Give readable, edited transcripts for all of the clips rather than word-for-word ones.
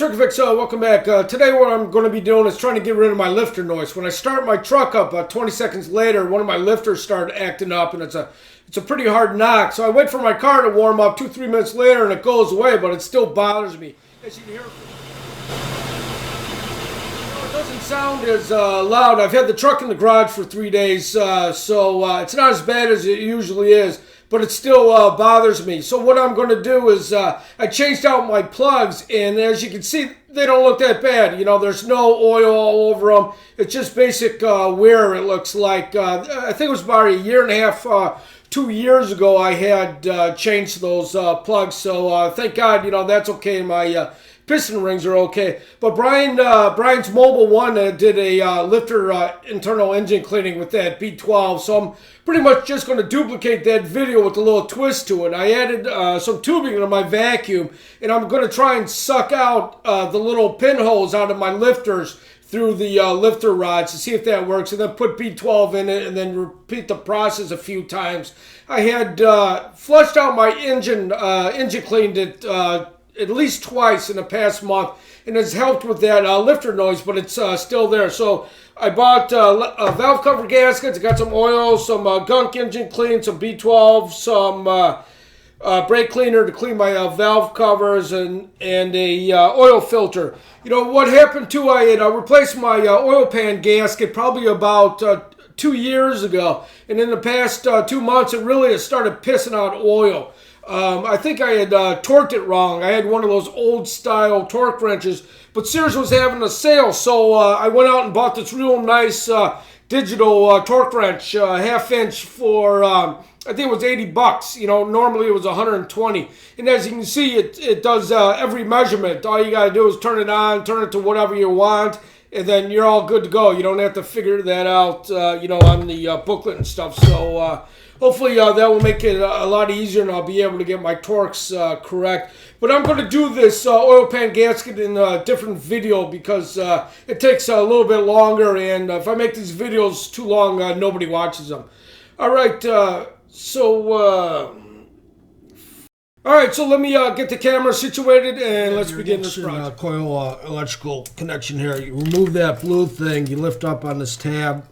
it's RICKAFIX. Welcome back. Today what I'm going to be doing is trying to get rid of my lifter noise. When I start my truck up, 20 seconds later, one of my lifters started acting up, and it's a pretty hard knock. So I wait for my car to warm up 2-3 minutes later, and it goes away, but it still bothers me. As you can hear, it doesn't sound as loud. I've had the truck in the garage for 3 days, so it's not as bad as it usually is. But it still bothers me. So what I'm going to do is I changed out my plugs, and as you can see, they don't look that bad. You know, there's no oil all over them. It's just basic wear, it looks like. I think it was about 1.5 years, 2 years ago I had changed those plugs. So thank God, you know, that's okay. My piston rings are okay. But Brian's Mobile One did a lifter internal engine cleaning with that B12. So I'm pretty much just going to duplicate that video with a little twist to it. I added some tubing into my vacuum, and I'm going to try and suck out the little pinholes out of my lifters through the lifter rods to see if that works, and then put B12 in it and then repeat the process a few times. I had flushed out my engine cleaned it at least twice in the past month, and it's helped with that lifter noise, but it's still there. So I bought a valve cover gaskets. I got some oil, some gunk engine clean, some B12, some brake cleaner to clean my valve covers, and a oil filter. You know what happened too? I had replaced my oil pan gasket probably about 2 years ago, and in the past 2 months it really has started pissing out oil. I think I had torqued it wrong. I had one of those old style torque wrenches, but Sears was having a sale, so I went out and bought this real nice digital torque wrench, 1/2 inch for I think it was $80. You know, normally it was 120. And as you can see, it does every measurement. All you gotta do is turn it on, turn it to whatever you want, and then you're all good to go. You don't have to figure that out, you know, on the booklet and stuff. So hopefully that will make it a lot easier, and I'll be able to get my torques correct. But I'm going to do this oil pan gasket in a different video because it takes a little bit longer, and if I make these videos too long, nobody watches them. All right, all right, so let me get the camera situated, and let's begin this project. Coil electrical connection here. You remove that blue thing, you lift up on this tab,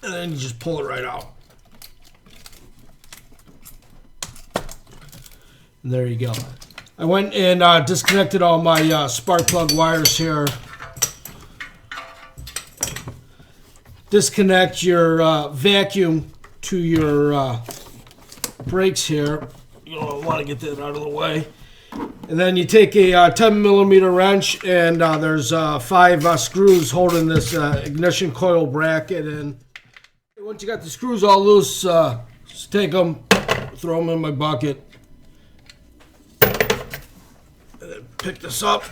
and then you just pull it right out. And there you go. I went and disconnected all my spark plug wires here. Disconnect your vacuum to your brakes here. You'll want to get that out of the way. And then you take a 10mm wrench, and there's 5 screws holding this ignition coil bracket. And once you got the screws all loose, just take them, throw them in my bucket. Pick this up.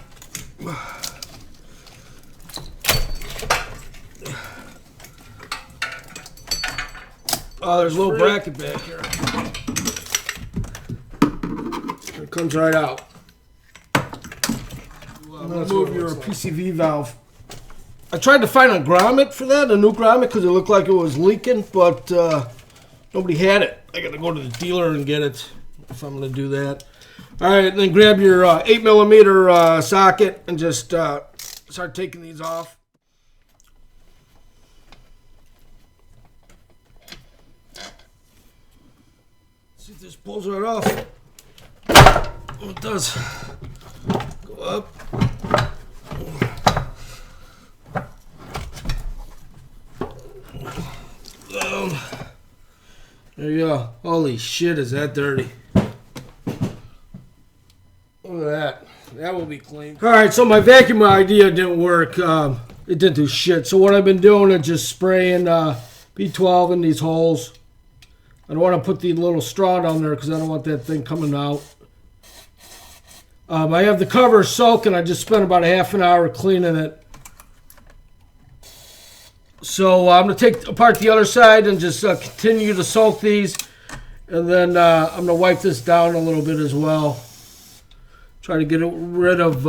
Oh, there's a little bracket back here. It comes right out. Remove your PCV valve. I tried to find a grommet for that, a new grommet, because it looked like it was leaking, but nobody had it. I got to go to the dealer and get it if I'm going to do that. All right, then grab your 8mm socket and just start taking these off. See if this pulls right off. Oh, it does. Go up. Down. There you go. Holy shit, is that dirty. Look at that. That will be clean. Alright, so my vacuum idea didn't work. It didn't do shit. So what I've been doing is just spraying B12 in these holes. I don't want to put the little straw down there because I don't want that thing coming out. I have the cover soaking. I just spent about 1/2 hour cleaning it. So I'm going to take apart the other side and just continue to soak these. And then I'm going to wipe this down a little bit as well. Try to get rid of,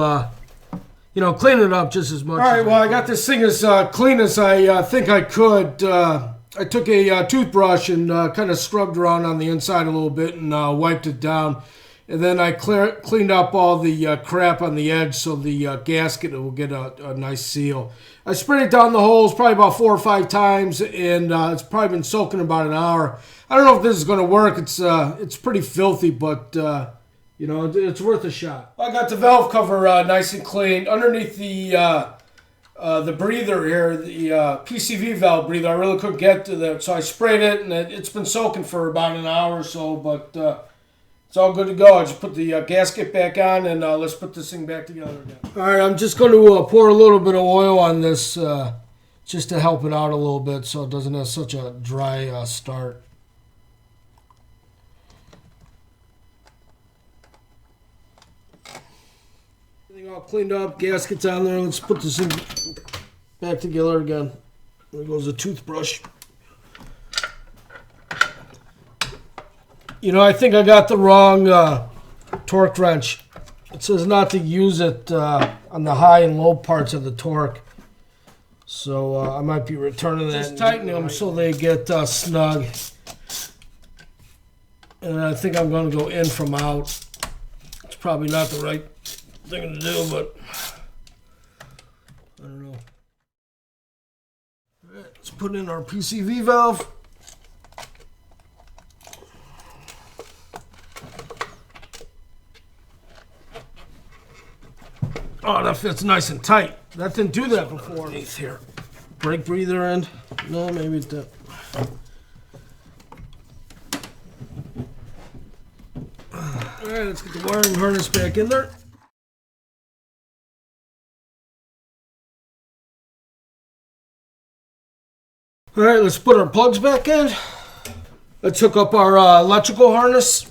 you know, clean it up just as much. All right, well, I got this thing as clean as I think I could. I took a toothbrush and kind of scrubbed around on the inside a little bit and wiped it down. And then I cleaned up all the crap on the edge so the gasket will get a nice seal. I sprayed it down the holes probably about 4 or 5 times, and it's probably been soaking about an hour. I don't know if this is going to work. It's pretty filthy, but you know, it's worth a shot. I got the valve cover nice and clean. Underneath the breather here, the PCV valve breather, I really couldn't get to that, so I sprayed it, and it's been soaking for about an hour or so, but it's all good to go. I just put the gasket back on, and let's put this thing back together again. All right, I'm just going to pour a little bit of oil on this just to help it out a little bit so it doesn't have such a dry start. Everything all cleaned up, gasket's on there. Let's put this thing back together again. There goes the toothbrush. You know, I think I got the wrong torque wrench. It says not to use it on the high and low parts of the torque. So I might be returning that. Just tighten them so they get snug. And I think I'm going to go in from out. It's probably not the right thing to do, but I don't know. All right, let's put in our PCV valve. Oh, that fits nice and tight. That didn't do that before. Underneath here. Brake breather end. No, maybe it did. Alright, let's get the wiring harness back in there. Alright, let's put our plugs back in. Let's hook up our electrical harness.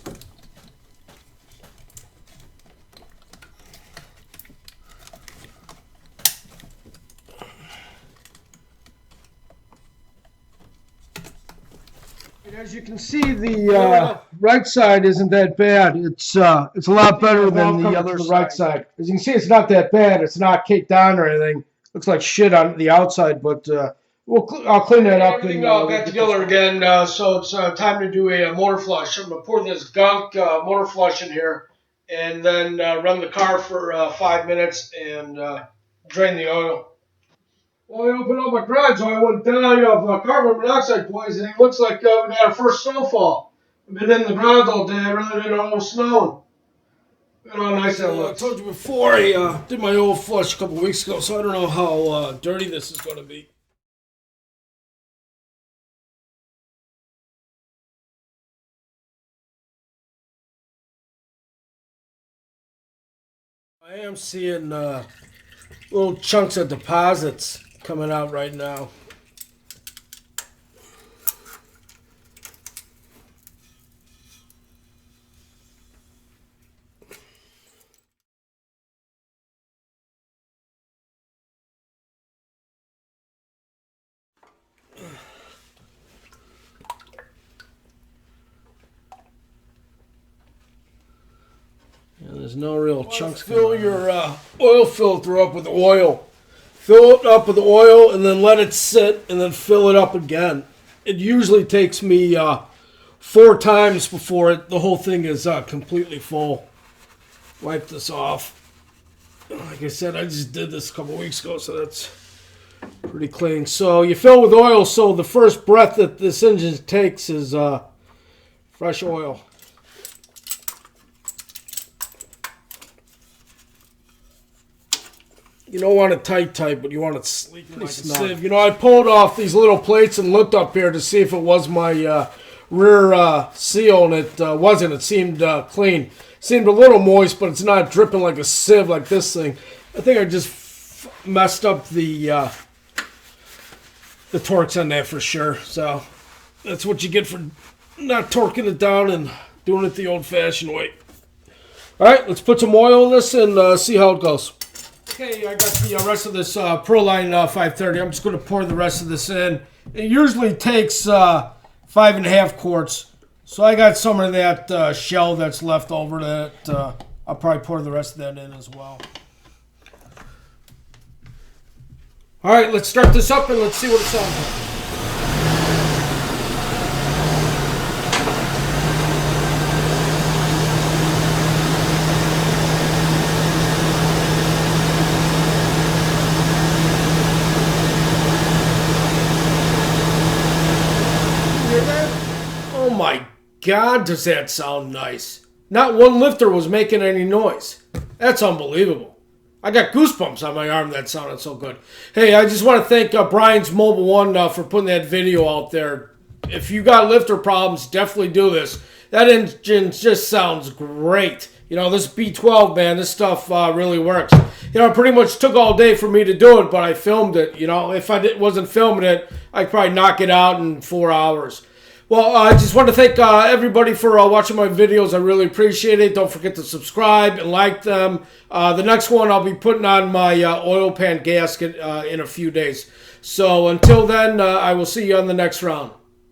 As you can see, the right side isn't that bad. It's a lot better than the other right side. As you can see, it's not that bad. It's not caked on or anything. Looks like shit on the outside, but I'll clean that up. Everything got together again, so it's time to do a motor flush. I'm gonna pour this gunk motor flush in here, and then run the car for 5 minutes and drain the oil. Well, I opened up my garage so I wouldn't die of carbon monoxide poisoning. Looks like we got our first snowfall. I've been in the garage all day. I really didn't know it was snowing. Look how nice that looks. I told you before, I did my oil flush a couple weeks ago, so I don't know how dirty this is going to be. I am seeing little chunks of deposits coming out right now. Yeah, there's no real chunks. Fill your oil filter up with oil. Fill it up with oil and then let it sit and then fill it up again. It usually takes me 4 times before the whole thing is completely full. Wipe this off. Like I said, I just did this a couple weeks ago, so that's pretty clean. So you fill with oil, so the first breath that this engine takes is fresh oil. You don't want it tight, but you want it sleek, pretty snug. You know, I pulled off these little plates and looked up here to see if it was my rear seal, and it wasn't. It seemed clean. Seemed a little moist, but it's not dripping like a sieve like this thing. I think I just messed up the torques on that for sure. So that's what you get for not torquing it down and doing it the old-fashioned way. All right, let's put some oil in this and see how it goes. Okay, I got the rest of this Proline 530. I'm just going to pour the rest of this in. It usually takes 5.5 quarts. So I got some of that shell that's left over that I'll probably pour the rest of that in as well. All right, let's start this up and let's see what it sounds like. God, does that sound nice. Not one lifter was making any noise. That's unbelievable. I got goosebumps on my arm. That sounded so good. Hey, I just want to thank Brian's Mobile One for putting that video out there. If you got lifter problems, definitely do this. That engine just sounds great. You know, this B12, man, this stuff really works. You know, it pretty much took all day for me to do it, but I filmed it. You know, if I wasn't filming it, I'd probably knock it out in 4 hours. Well, I just want to thank everybody for watching my videos. I really appreciate it. Don't forget to subscribe and like them. The next one, I'll be putting on my oil pan gasket in a few days. So until then, I will see you on the next round.